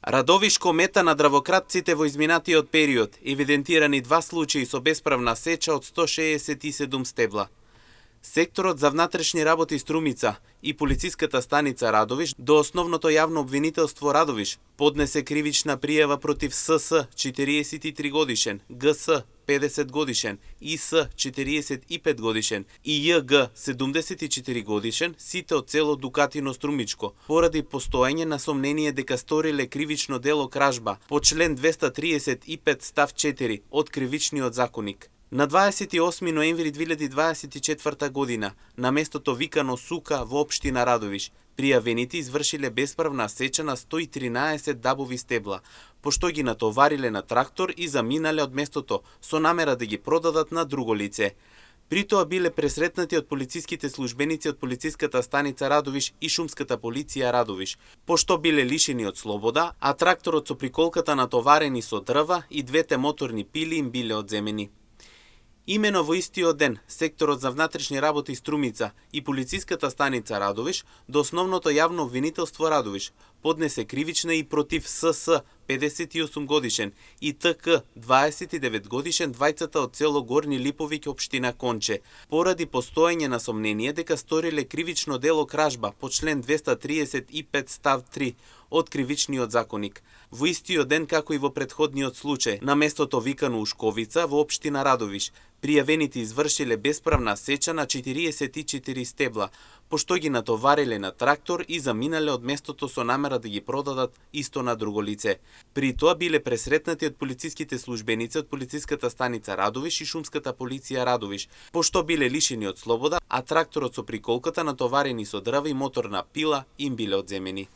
Радовиш комета на дравократците во изминатиот период, евидентирани 2 случаи со бесправна сеча од 167 стебла. Секторот за внатрешни работи Струмица и полициската станица Радовиш до основното јавно обвинителство Радовиш поднесе кривична пријава против СС 43 годишен, ГС 50 годишен, ИС 45 годишен и ЈГ 74 годишен, сите од село Дукатино Струмичко, поради постоење на сомнение дека сториле кривично дело кражба по член 235 став 4 од Кривичниот законник. На 28 ноември 2024 година, на местото викано Сука во општина Радовиш, пријавените извршиле бесправна сеча на 113 дабови стебла, пошто ги натовариле на трактор и заминале од местото со намера да ги продадат на друго лице. При тоа биле пресретнати од полициските службеници од полициската станица Радовиш и шумската полиција Радовиш, пошто биле лишени од слобода, а тракторот со приколката натоварени со дрва и двете моторни пили им биле одземени. Имено во истиот ден, секторот за внатрешни работи Струмица и полициската станица Радовиш до основното јавно обвинителство Радовиш поднесе кривична и против СС 58 годишен и ТК 29 годишен, двајцата од село Горни Липовиќ, општина Конче, поради постоење на сомнение дека сториле кривично дело кражба по член 235 став 3 од Кривичниот законник. Во истиот ден како и во претходниот случај, на местото викано Ушковица во општина Радовиш, пријавените извршиле бесправна сеча на 44 стебла, пошто ги натовариле на трактор и заминале од местото со намера да ги продадат исто на друго лице. При тоа биле пресретнати од полициските службеници од полициската станица Радовиш и шумската полиција Радовиш, пошто биле лишени од слобода, а тракторот со приколката натоварени со дрва и моторна пила им биле одземени.